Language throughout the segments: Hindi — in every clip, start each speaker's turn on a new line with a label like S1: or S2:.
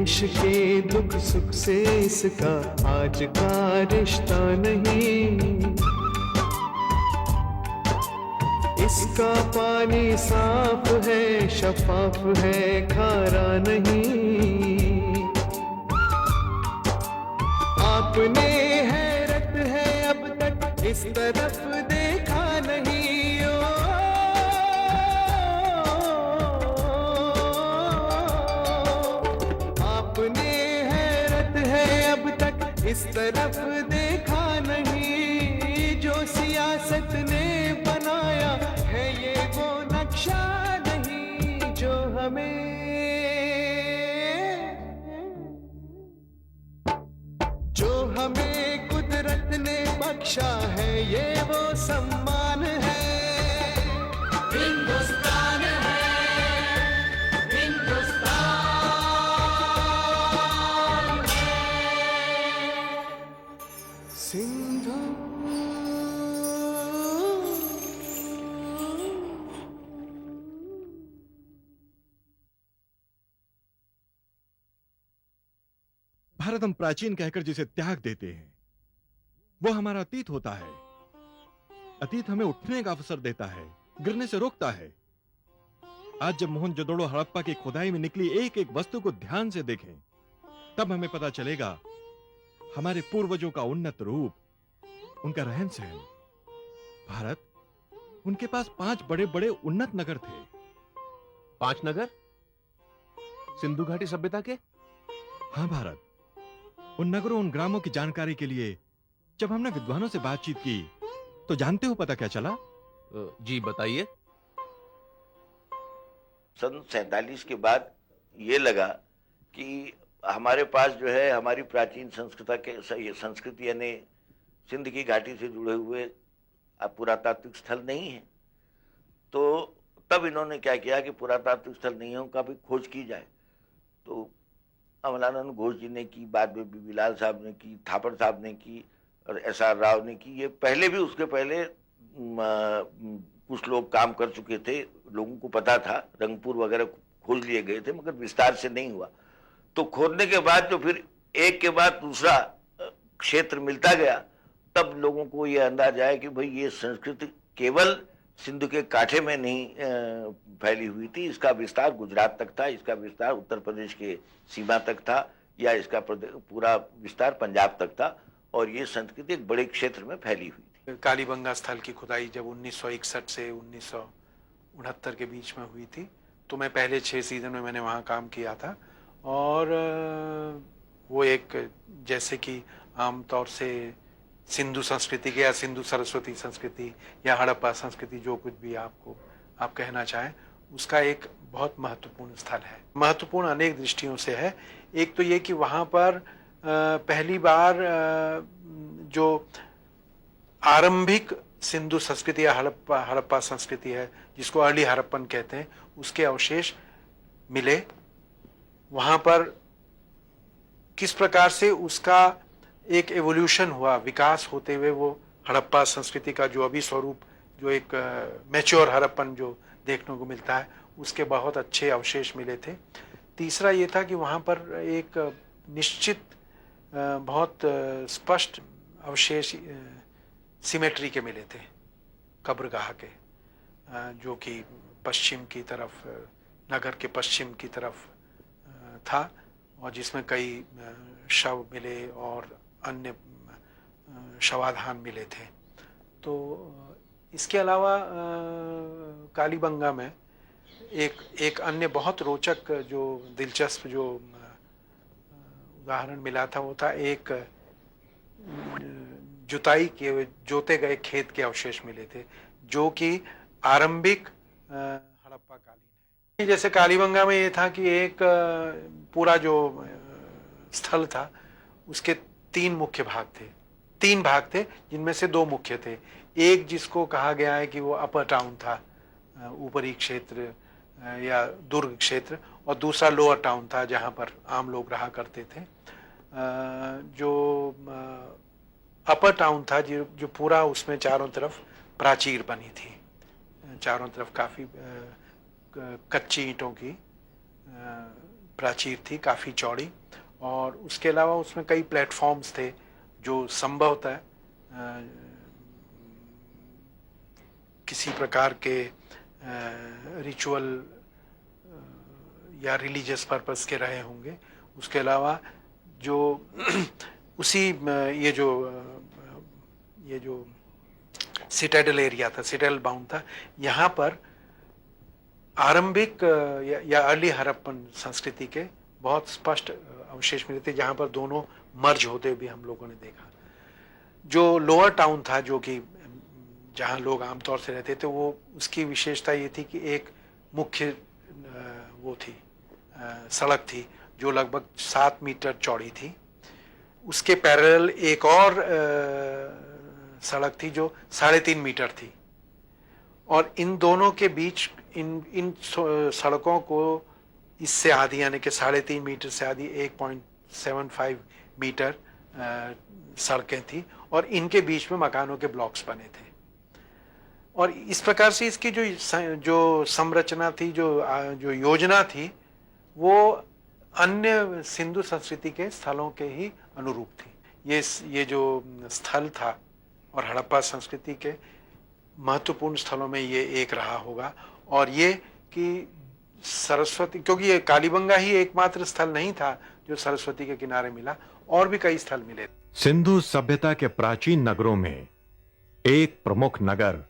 S1: देश के दुख सुख से इसका आज का रिश्ता नहीं। इसका पानी साफ है, शफाफ है, खारा नहीं। आपने हैरत है अब तक इस तरफ देखा नहीं। ओ, आपने हैरत है अब तक इस तरफ देखा नहीं। जो सियासत ने बनाया है ये वो नक्शा नहीं जो हमें कुदरत ने बख्शा है, ये वो सम्मान है। हिंदुस्तान है, हिंदुस्तान है। सिंधु
S2: भारत हम प्राचीन कहकर जिसे त्याग देते हैं वो हमारा अतीत होता है। अतीत हमें उठने का अवसर देता है, गिरने से रोकता है। आज जब मोहनजोदड़ो हड़प्पा की खुदाई में निकली एक एक वस्तु को ध्यान से देखें तब हमें पता चलेगा हमारे पूर्वजों का उन्नत रूप, उनका रहन सहन। भारत, उनके पास 5 बड़े बड़े उन्नत नगर थे।
S3: 5 नगर सिंधु घाटी सभ्यता के?
S2: हाँ भारत, उन नगरों उन ग्रामों की जानकारी के लिए जब हमने विद्वानों से बातचीत की तो जानते हो पता क्या चला?
S3: जी बताइए।
S4: सन 47 के बाद ये लगा कि हमारे पास जो है हमारी प्राचीन संस्कृति यानी सिंध की घाटी से जुड़े हुए पुरातात्विक स्थल नहीं है। तो तब इन्होंने क्या किया कि पुरातात्विक स्थल नहीं है उनका भी खोज की जाए। तो अमलानंद घोष जी ने की, बाद में बीबी लाल साहब ने की, थापर साहब ने की और एस.आर. राव ने की। ये पहले भी, उसके पहले कुछ लोग काम कर चुके थे, लोगों को पता था, रंगपुर वगैरह खोज लिए गए थे मगर विस्तार से नहीं हुआ। तो खोदने के बाद जो फिर एक के बाद दूसरा क्षेत्र मिलता गया तब लोगों को ये अंदाजा आया कि भाई ये संस्कृति केवल सिंधु के कांठे में नहीं फैली हुई थी, इसका विस्तार गुजरात तक था, इसका विस्तार उत्तर प्रदेश के सीमा तक था, या इसका पूरा विस्तार पंजाब तक था और ये संस्कृति एक बड़े क्षेत्र में फैली हुई थी।
S5: कालीबंगा स्थल की खुदाई जब 1961 से 1969 के बीच में हुई थी तो मैं पहले 6 सीजन में मैंने वहाँ काम किया था। और वो एक, जैसे कि आमतौर से सिंधु संस्कृति के या सिंधु सरस्वती संस्कृति या हड़प्पा संस्कृति, जो कुछ भी आप कहना चाहें, उसका एक बहुत महत्वपूर्ण स्थल है। महत्वपूर्ण अनेक दृष्टियों से है। एक तो ये कि वहाँ पर पहली बार जो आरंभिक सिंधु संस्कृति या हड़प्पा संस्कृति है, जिसको अर्ली हड़प्पन कहते हैं, उसके अवशेष मिले। वहाँ पर किस प्रकार से उसका एक एवोल्यूशन हुआ, विकास होते हुए वो हड़प्पा संस्कृति का जो अभी स्वरूप, जो एक मैच्योर हड़प्पन जो देखने को मिलता है, उसके बहुत अच्छे अवशेष मिले थे। तीसरा ये था कि वहाँ पर एक निश्चित बहुत स्पष्ट अवशेष सिमेट्री के मिले थे, कब्रगाह के, जो कि पश्चिम की तरफ, नगर के पश्चिम की तरफ था और जिसमें कई शव मिले और अन्य शवाधान मिले थे। तो इसके अलावा कालीबंगा में एक अन्य बहुत रोचक जो दिलचस्प जो उदाहरण मिला था, वो था एक जोते गए खेत के अवशेष मिले थे, जो कि आरंभिक हड़प्पा कालीन है। जैसे कालीबंगा में ये था कि एक पूरा जो स्थल था उसके 3 मुख्य भाग थे, 3 भाग थे जिनमें से 2 मुख्य थे। एक जिसको कहा गया है कि वो अपर टाउन था, ऊपरी क्षेत्र या दुर्ग क्षेत्र, और दूसरा लोअर टाउन था जहाँ पर आम लोग रहा करते थे। जो अपर टाउन था जो पूरा, उसमें चारों तरफ प्राचीर बनी थी, चारों तरफ काफ़ी कच्ची ईंटों की प्राचीर थी, काफ़ी चौड़ी, और उसके अलावा उसमें कई प्लेटफॉर्म्स थे जो संभवतः किसी प्रकार के रिचुअल या रिलीजियस पर्पस के रहे होंगे। उसके अलावा जो उसी ये जो सिटाडेल एरिया था, सिटाडेल बाउंड था, यहाँ पर आरंभिक या अर्ली हड़प्पन संस्कृति के बहुत स्पष्ट अवशेष मिले थे, जहाँ पर दोनों मर्ज होते भी हम लोगों ने देखा। जो लोअर टाउन था, जो कि जहाँ लोग आमतौर से रहते थे, वो उसकी विशेषता ये थी कि एक मुख्य वो थी सड़क थी जो लगभग 7 मीटर चौड़ी थी। उसके पैरेलल एक और सड़क थी जो 3.5 मीटर थी, और इन दोनों के बीच इन सड़कों को इससे आधी, यानी कि 3.5 मीटर से आधी 1.75 मीटर सड़कें थी, और इनके बीच में मकानों के ब्लॉक्स बने थे। और इस प्रकार से इसकी जो संरचना थी, जो योजना थी, वो अन्य सिंधु संस्कृति के स्थलों के ही अनुरूप थी। ये जो स्थल था और हड़प्पा संस्कृति के महत्वपूर्ण स्थलों में ये एक रहा होगा। और ये कि सरस्वती, क्योंकि ये कालीबंगा ही एकमात्र स्थल नहीं था जो सरस्वती के किनारे मिला, और भी कई स्थल मिले।
S2: सिंधु सभ्यता के प्राचीन नगरों में एक प्रमुख नगर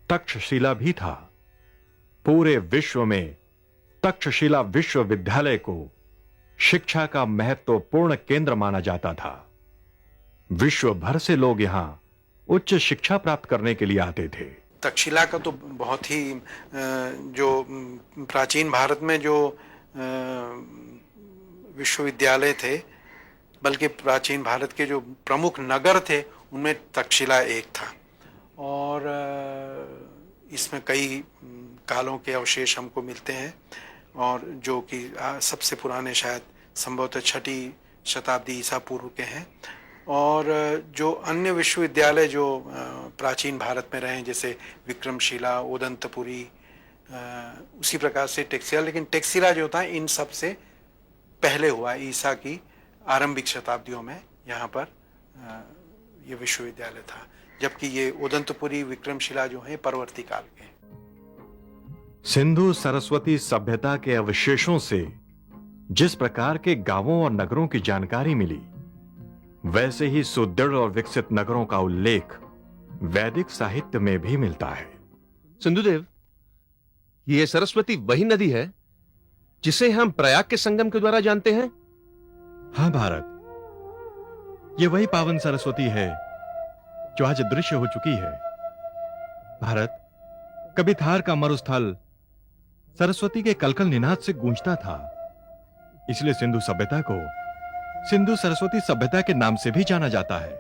S2: तक्षशिला भी था। पूरे विश्व में तक्षशिला विश्वविद्यालय को शिक्षा का महत्वपूर्ण केंद्र माना जाता था। विश्व भर से लोग यहां उच्च शिक्षा प्राप्त करने के लिए आते थे।
S5: तक्षशिला का तो बहुत ही जो प्राचीन भारत में जो विश्वविद्यालय थे, बल्कि प्राचीन भारत के जो प्रमुख नगर थे, उनमें तक्षशिला एक था। और इसमें कई कालों के अवशेष हमको मिलते हैं, और जो कि सबसे पुराने शायद संभवतः 6वीं शताब्दी ईसा पूर्व के हैं। और जो अन्य विश्वविद्यालय जो प्राचीन भारत में रहे, जैसे विक्रमशिला, ओदंतपुरी, उसी प्रकार से टेक्सिला, लेकिन टेक्सिला जो था इन सब से पहले हुआ, ईसा की आरंभिक शताब्दियों में यहाँ पर ये विश्वविद्यालय था, जबकि ये ओदंतपुरी, विक्रमशिला जो है परवर्ती काल के।
S2: सिंधु सरस्वती सभ्यता के अवशेषों से जिस प्रकार के गांवों और नगरों की जानकारी मिली, वैसे ही सुदृढ़ और विकसित नगरों का उल्लेख वैदिक साहित्य में भी मिलता है।
S3: सिंधुदेव, ये सरस्वती वही नदी है जिसे हम प्रयाग के संगम के द्वारा जानते हैं?
S2: हां भारत, ये वही पावन सरस्वती है जो आज दृश्य हो चुकी है। भारत, कभी थार का मरुस्थल सरस्वती के कलकल निनाद से गूंजता था, इसलिए सिंधु सभ्यता को सिंधु सरस्वती सभ्यता के नाम से भी जाना जाता है।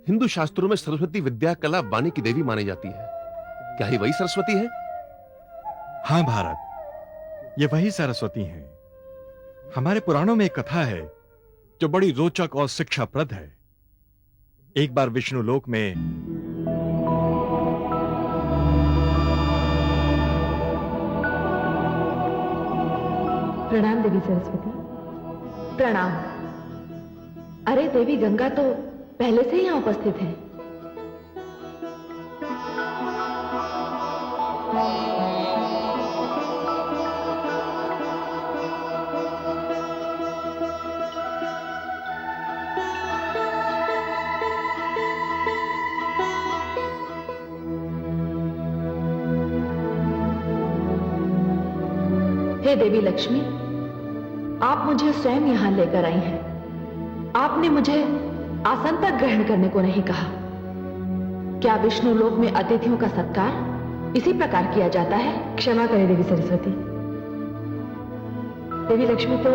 S3: हिंदू शास्त्रों में सरस्वती विद्या, कला, वाणी की देवी मानी जाती है। क्या ही वही सरस्वती है?
S2: हां भारत, ये वही सरस्वती हैं। हमारे पुराणों में एक कथा है जो बड़ी रोचक और शिक्षाप्रद है। एक बार विष्णु लोक में
S6: प्रणाम देवी सरस्वती। प्रणाम। अरे देवी गंगा तो पहले से ही यहां उपस्थित है। हे देवी लक्ष्मी, आप मुझे स्वयं यहां लेकर आई हैं। आपने मुझे आसन तक ग्रहण करने को नहीं कहा। क्या विष्णु लोक में अतिथियों का सत्कार इसी प्रकार किया जाता है? क्षमा करें देवी सरस्वती। देवी लक्ष्मी तो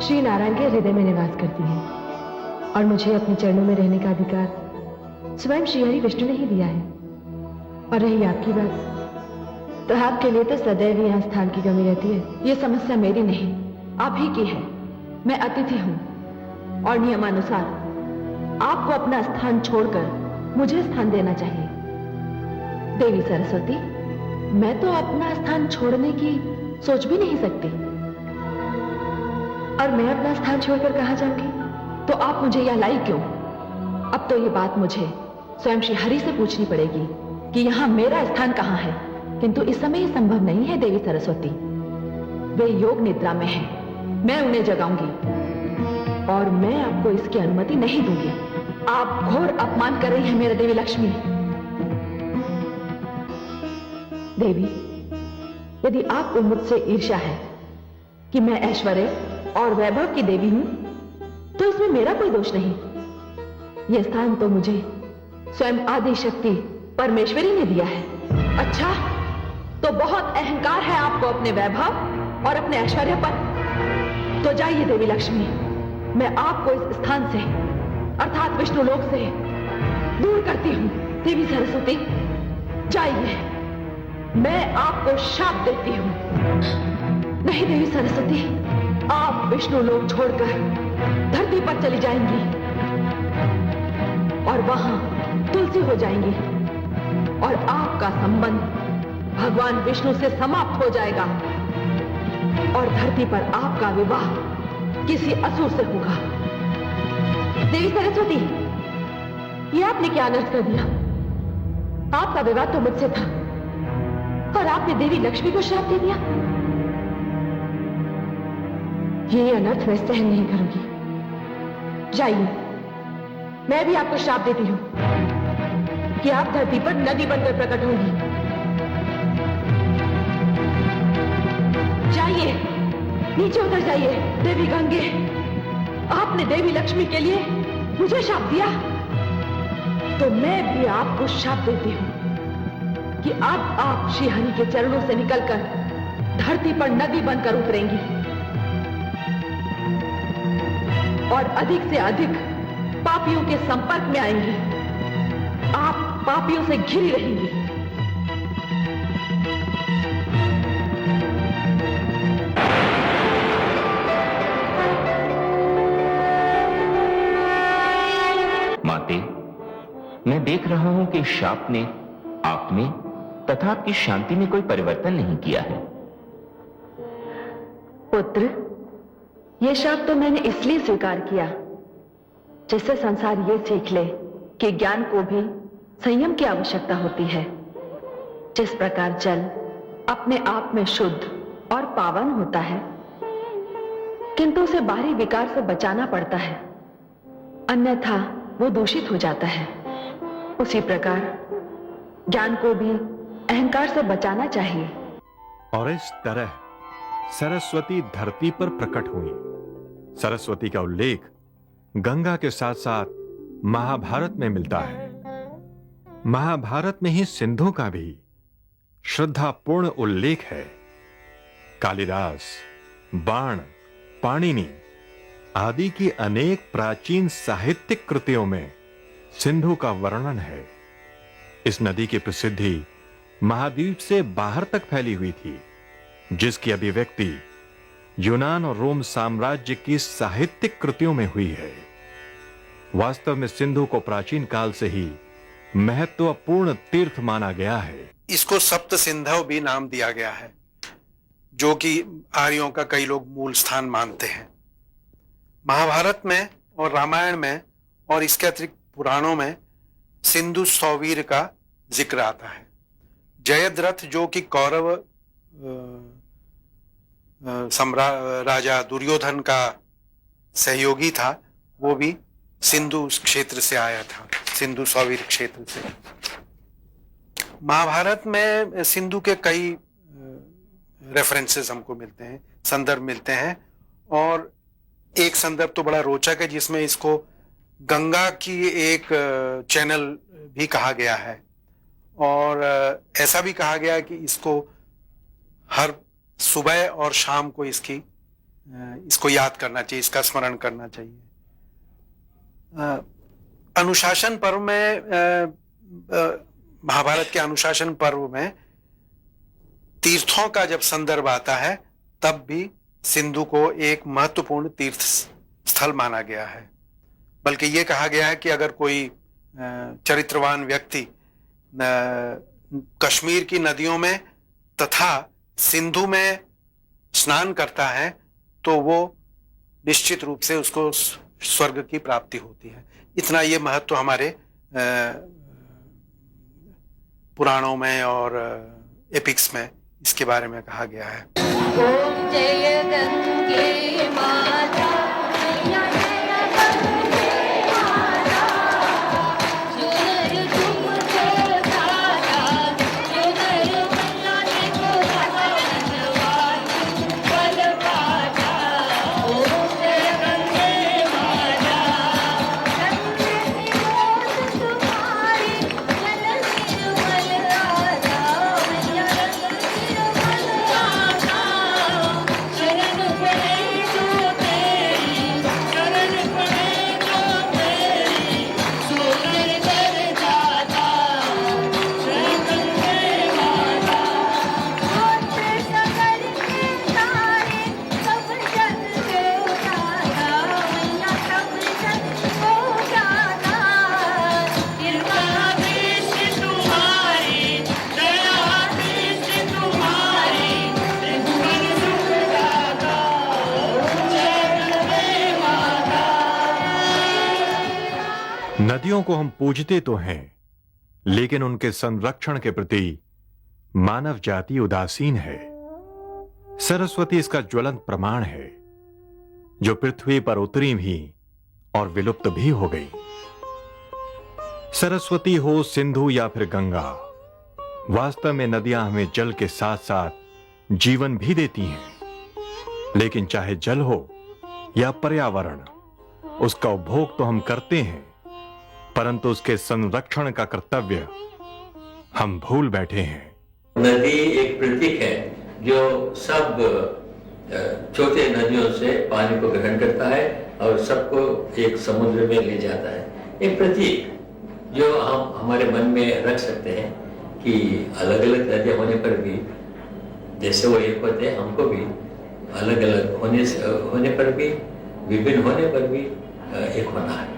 S6: श्री नारायण के हृदय में निवास करती है, और मुझे अपने चरणों में रहने का अधिकार स्वयं श्री हरि विष्णु ने ही दिया है। और रही आपकी बात, तो आपके लिए तो सदैव यहाँ स्थान की कमी रहती है। ये समस्या मेरी नहीं, आप ही की है। मैं अतिथि हूं, और नियमानुसार आपको अपना स्थान छोड़कर मुझे स्थान देना चाहिए। देवी सरस्वती, मैं तो अपना स्थान छोड़ने की सोच भी नहीं सकती। और मैं अपना स्थान छोड़कर कहाँ जाऊंगी? तो आप मुझे यहाँ लाई क्यों? अब तो ये बात मुझे स्वयं श्री हरि से पूछनी पड़ेगी कि यहाँ मेरा स्थान कहाँ है। किंतु इस समय ये संभव नहीं है देवी सरस्वती। वे योग निद्रा में हैं। मैं उन्हें जगाऊंगी और मैं आपको इसकी अनुमति नहीं दूंगी। आप घोर अपमान कर रही हैं मेरा देवी लक्ष्मी। देवी, यदि आपको मुझसे ईर्ष्या है कि मैं ऐश्वर्य और वैभव की देवी हूं, तो इसमें मेरा कोई दोष नहीं। यह स्थान तो मुझे स्वयं आदि शक्ति परमेश्वरी ने दिया है। अच्छा, तो बहुत अहंकार है आपको अपने वैभव और अपने ऐश्वर्य पर। तो जाइए देवी लक्ष्मी, मैं आपको इस स्थान से अर्थात विष्णु लोक से दूर करती हूं। देवी सरस्वती, जाइए, मैं आपको शाप देती हूं। नहीं देवी सरस्वती, आप विष्णु लोक छोड़कर धरती पर चली जाएंगी और वहां तुलसी हो जाएंगी और आपका संबंध भगवान विष्णु से समाप्त हो जाएगा और धरती पर आपका विवाह किसी असुर से होगा। देवी सरस्वती, ये आपने क्या अनर्थ कर दिया? आपका विवाह तो मुझसे था और आपने देवी लक्ष्मी को श्राप दे दिया। ये अनर्थ मैं सहन नहीं करूंगी। जाइए, मैं भी आपको श्राप देती हूं कि आप धरती पर नदी बनकर प्रकट होंगी। जाइए, नीचे उतर जाइए। देवी गंगे, आपने देवी लक्ष्मी के लिए मुझे श्राप दिया, तो मैं भी आपको श्राप देती हूं कि अब आप श्री हरि के चरणों से निकलकर धरती पर नदी बनकर उतरेंगी और अधिक से अधिक पापियों के संपर्क में आएंगी। आप पापियों से घिरी रहेंगी।
S7: माते, मैं देख रहा हूं कि शाप ने आप में तथा आपकी शांति में कोई परिवर्तन नहीं किया है।
S6: पुत्र, यह शाप तो मैंने इसलिए स्वीकार किया जिससे संसार ये सीख ले कि ज्ञान को भी संयम की आवश्यकता होती है। जिस प्रकार जल अपने आप में शुद्ध और पावन होता है, किंतु उसे बाहरी विकार से बचाना पड़ता है, अन्यथा वो दूषित हो जाता है। उसी प्रकार ज्ञान को भी अहंकार से बचाना चाहिए।
S2: और इस तरह सरस्वती धरती पर प्रकट हुई। सरस्वती का उल्लेख गंगा के साथ साथ महाभारत में मिलता है। महाभारत में ही सिंधु का भी श्रद्धापूर्ण उल्लेख है। कालिदास, बाण, पाणिनि आदि की अनेक प्राचीन साहित्यिक कृतियों में सिंधु का वर्णन है। इस नदी की प्रसिद्धि महाद्वीप से बाहर तक फैली हुई थी, जिसकी अभिव्यक्ति यूनान और रोम साम्राज्य की साहित्यिक कृतियों में हुई है। वास्तव में सिंधु को प्राचीन काल से ही महत्वपूर्ण तीर्थ माना गया है।
S5: इसको सप्त सिंधव भी नाम दिया गया है, जो कि आर्यों का कई लोग मूल स्थान मानते हैं। महाभारत में और रामायण में और इसके अतिरिक्त पुराणों में सिंधु सौवीर का जिक्र आता है। जयद्रथ, जो कि कौरव राजा दुर्योधन का सहयोगी था, वो भी सिंधु क्षेत्र से आया था, सिंधु सौवीर क्षेत्र से। महाभारत में सिंधु के कई रेफरेंसेस हमको मिलते हैं, संदर्भ मिलते हैं, और एक संदर्भ तो बड़ा रोचक है जिसमें इसको गंगा की एक चैनल भी कहा गया है, और ऐसा भी कहा गया है कि इसको हर सुबह और शाम को इसको याद करना चाहिए, इसका स्मरण करना चाहिए। अनुशासन पर्व में, महाभारत के अनुशासन पर्व में तीर्थों का जब संदर्भ आता है, तब भी सिंधु को एक महत्वपूर्ण तीर्थ स्थल माना गया है। बल्कि ये कहा गया है कि अगर कोई चरित्रवान व्यक्ति कश्मीर की नदियों में तथा सिंधु में स्नान करता है, तो वो निश्चित रूप से उसको स्वर्ग की प्राप्ति होती है। इतना ये महत्व हमारे पुराणों में और एपिक्स में इसके बारे में कहा गया है।
S8: ओम जय गंगे माता, मैया जय गंगे माता, सुनर तुमको दाता, सुनर मैया देखो भगवान बल पाता। ओम जय गंगे माता, गंगे सिरोत तुम्हारी, जल निर्मल आता, मैया जल निर्मल आता। शरण पड़े जो तेरी, शरण पड़े जो तेरी, सुनर दर जाता, जय गंगे माता। गोत्र सगर के तारे, सब जग को जाता, मैया सब जग को जाता। कृपा दृष्टि तुम्हारी, दया दृष्टि तुम्हारी, त्रिभुवन सुख दाता, जय गंगे माता।
S2: नदियों को हम पूजते तो हैं, लेकिन उनके संरक्षण के प्रति मानव जाति उदासीन है। सरस्वती इसका ज्वलंत प्रमाण है, जो पृथ्वी पर उतरी भी और विलुप्त भी हो गई। सरस्वती हो, सिंधु या फिर गंगा, वास्तव में नदियां हमें जल के साथ साथ जीवन भी देती हैं। लेकिन चाहे जल हो या पर्यावरण, उसका उपभोग तो हम करते हैं, परंतु उसके संरक्षण का कर्तव्य हम भूल बैठे हैं।
S9: नदी एक प्रतीक है जो सब छोटे नदियों से पानी को ग्रहण करता है और सबको एक समुद्र में ले जाता है। एक प्रतीक जो हम हमारे मन में रख सकते हैं कि अलग अलग नदियाँ होने पर भी, जैसे वो एक होते हैं, हमको भी अलग अलग होने पर भी, विभिन्न होने पर भी एक होना है।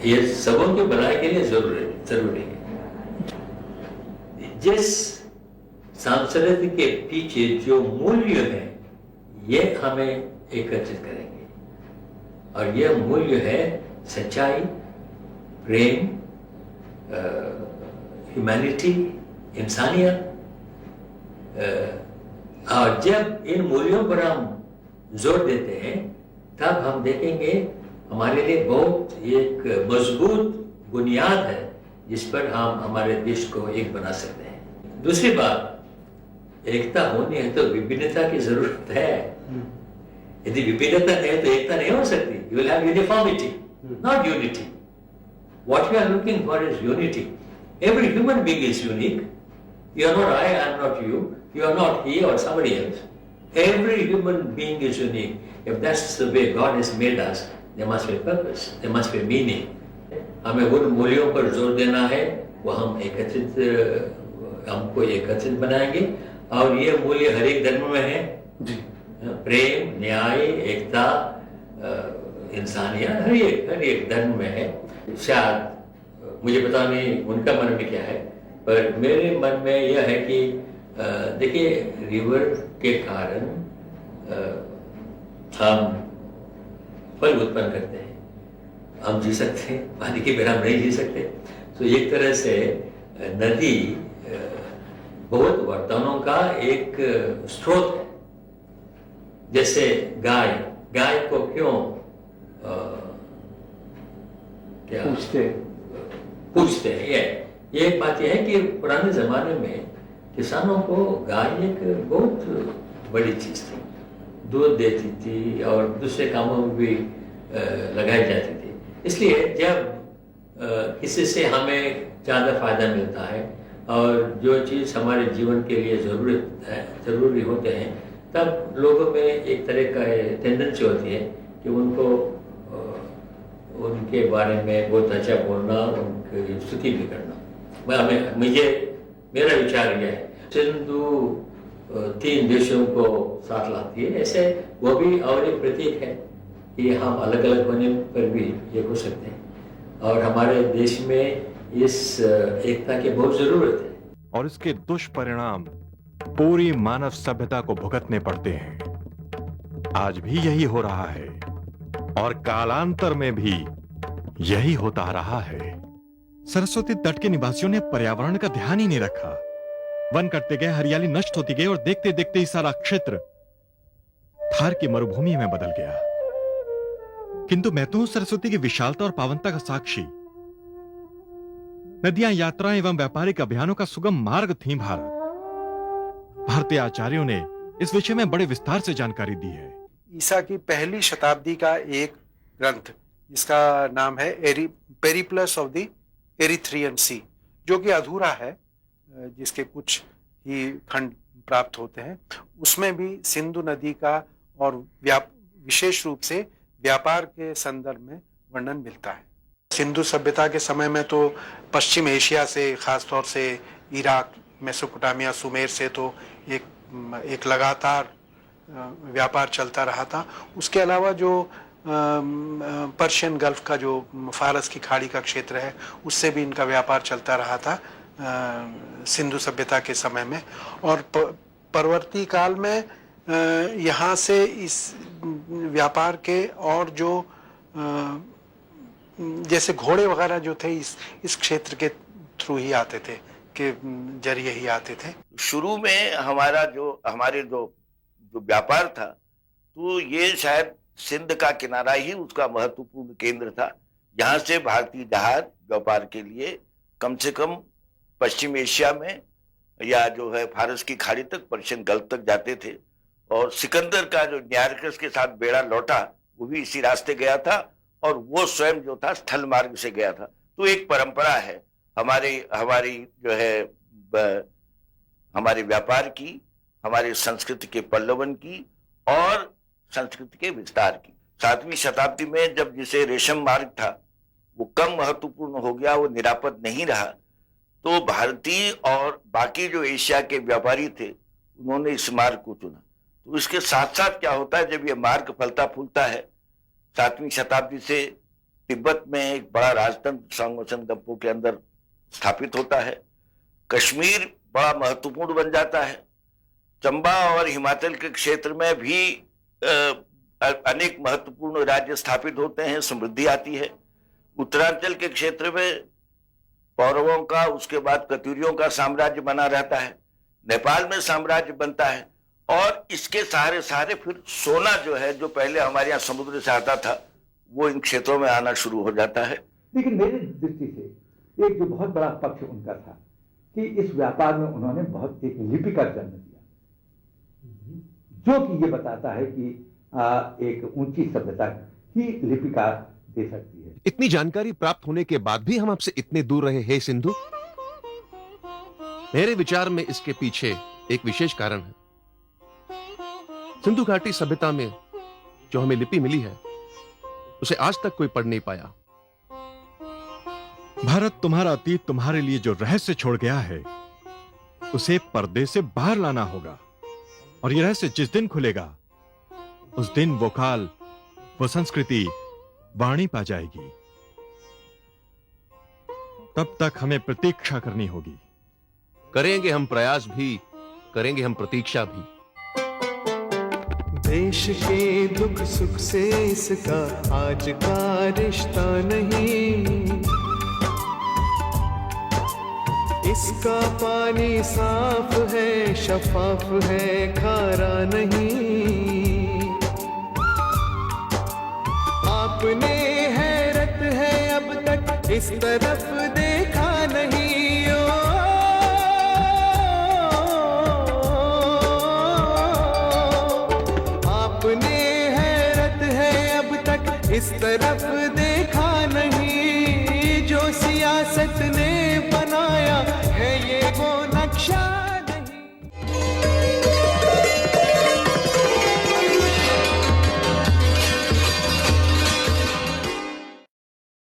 S9: ये सबों की भलाई के लिए जरूरी है। जिस सांस्कृति के पीछे जो मूल्य है, ये हमें एकत्रित करेंगे, और ये मूल्य है सच्चाई, प्रेम, ह्यूमैनिटी, इंसानियत। और जब इन मूल्यों पर हम जोर देते हैं, तब हम देखेंगे हमारे लिए बहुत एक मजबूत बुनियाद है जिस पर हम हमारे देश को एक बना सकते हैं। दूसरी बात, एकता होनी है तो विभिन्नता की जरूरत है। यदि विभिन्नता नहीं है तो एकता नहीं हो सकती। You will have uniformity, not unity. What we are looking for is unity. Every human being is unique. You are not I am not you. You are not he or somebody else. Every human being is unique. If that's the way God has made us, there must be purpose. There must be meaning. हमें उन मूल्यों पर जोर देना है, वो हमको एकत्रित बनाएंगे। और ये मूल्य हर एक धर्म में है जी। प्रेम, न्याय, एकता, इंसानियत हर एक धर्म में है। शायद मुझे पता नहीं उनका मन में क्या है, पर मेरे मन में यह है कि देखिए, रिवर के कारण हम फल उत्पन्न करते हैं, हम जी सकते हैं, पानी के बिना हम नहीं जी सकते। तो एक तरह से नदी बहुत वरदानों का एक स्रोत है। जैसे गाय को क्यों क्या पूछते हैं, ये एक बात यह है कि पुराने जमाने में किसानों को गाय एक बहुत बड़ी चीज थी, दूध देती थी और दूसरे कामों में भी लगाई जाती थी। इसलिए जब किसी से हमें ज़्यादा फायदा मिलता है और जो चीज़ हमारे जीवन के लिए जरूरी होते हैं, तब लोगों में एक तरह का टेंडेंसी होती है कि उनको उनके बारे में बहुत अच्छा बोलना, उनकी स्तुति भी करना। मेरा विचार यह है, सिंधु 3 देशों को साथ लाती है, ऐसे वो भी और एक प्रतीक है कि हम अलग अलग होने पर भी एक हो सकते हैं और हमारे देश में इस एकता की बहुत जरूरत है।
S2: और इसके दुष्परिणाम पूरी मानव सभ्यता को भुगतने पड़ते हैं। आज भी यही हो रहा है। और कालांतर में भी यही होता रहा है। सरस्वती तट के निवासियों ने पर्यावरण का ध्यान ही नहीं रखा। वन कटते गए, हरियाली नष्ट होती गई और देखते देखते ही सारा क्षेत्र थार की मरुभूमि में बदल गया। किंतु मैं तो हूं सरस्वती की विशालता और पावनता का साक्षी। नदियां, यात्राएं एवं व्यापारिक अभियानों का सुगम मार्ग थी भारत। भारतीय आचार्यों ने इस विषय में बड़े विस्तार से जानकारी दी है।
S5: ईसा की पहली शताब्दी का एक ग्रंथ जिसका नाम है पेरिप्लस ऑफ द एरिथ्रियन सी, जो कि अधूरा है, जिसके कुछ ही खंड प्राप्त होते हैं, उसमें भी सिंधु नदी का और विशेष रूप से व्यापार के संदर्भ में वर्णन मिलता है। सिंधु सभ्यता के समय में तो पश्चिम एशिया से, खासतौर से इराक, मेसोपोटामिया, सुमेर से तो एक लगातार व्यापार चलता रहा था। उसके अलावा जो पर्शियन गल्फ का जो फारस की खाड़ी का क्षेत्र है, उससे भी इनका व्यापार चलता रहा था सिंधु सभ्यता के समय में। और परवर्ती काल में यहाँ से इस व्यापार के और जो जैसे घोड़े वगैरह जो थे इस क्षेत्र के थ्रू ही आते थे, के जरिए ही आते थे।
S4: शुरू में हमारे जो व्यापार था, तो ये शायद सिंध का किनारा ही उसका महत्वपूर्ण केंद्र था। यहाँ से भारतीय जहाज व्यापार के लिए कम से कम पश्चिम एशिया में या जो है फारस की खाड़ी तक, पर्शियन गल्फ तक जाते थे। और सिकंदर का जो न्यारकस के साथ बेड़ा लौटा, वो भी इसी रास्ते गया था, और वो स्वयं जो था स्थल मार्ग से गया था। तो एक परंपरा है हमारी जो है हमारे व्यापार की, हमारी संस्कृति के पल्लवन की और संस्कृति के विस्तार की। 7वीं शताब्दी में जब जिसे रेशम मार्ग था वो कम महत्वपूर्ण हो गया, वो निरापद नहीं रहा, तो भारतीय और बाकी जो एशिया के व्यापारी थे उन्होंने इस मार्ग को चुना। तो इसके साथ साथ क्या होता है, जब ये मार्ग फलता फूलता है, 7वीं शताब्दी से तिब्बत में एक बड़ा राजतंत्र सांगोसन गंपो के अंदर स्थापित होता है। कश्मीर बड़ा महत्वपूर्ण बन जाता है। चंबा और हिमाचल के क्षेत्र में भी अनेक महत्वपूर्ण राज्य स्थापित होते हैं, समृद्धि आती है। उत्तरांचल के क्षेत्र में पौरवों का, उसके बाद कत्यूरियों का साम्राज्य बना रहता है। नेपाल में साम्राज्य बनता है, और इसके सहारे फिर सोना जो है, जो पहले हमारे यहाँ समुद्र से आता था, वो इन क्षेत्रों में आना शुरू हो जाता है।
S10: लेकिन मेरी दृष्टि से एक जो बहुत बड़ा पक्ष उनका था कि इस व्यापार में उन्होंने बहुत एक लिपि का जन्म दिया, जो कि ये बताता है कि एक ऊंची सभ्यता ही लिपिका दे सकती है।
S3: इतनी जानकारी प्राप्त होने के बाद भी हम आपसे इतने दूर रहे हैं सिंधु। मेरे विचार में इसके पीछे एक विशेष कारण है। सिंधु घाटी सभ्यता में जो हमें लिपि मिली है, उसे आज तक कोई पढ़ नहीं पाया।
S2: भारत, तुम्हारा अतीत तुम्हारे लिए जो रहस्य छोड़ गया है, उसे पर्दे से बाहर लाना होगा। और यह रहस्य जिस दिन खुलेगा, उस दिन वो काल, वो संस्कृति वाणी पा जाएगी। तब तक हमें प्रतीक्षा करनी होगी।
S3: करेंगे हम प्रयास भी, करेंगे हम प्रतीक्षा भी।
S1: देश के दुख सुख से इसका आज का रिश्ता नहीं, इसका पानी साफ है, शफाफ है, खारा नहीं। आपने हैरत है अब तक इस तरफ देखा नहीं। आपने हैरत है अब तक इस तरफ देखा नहीं। जो सियासत ने बनाया है ये वो नक्शा।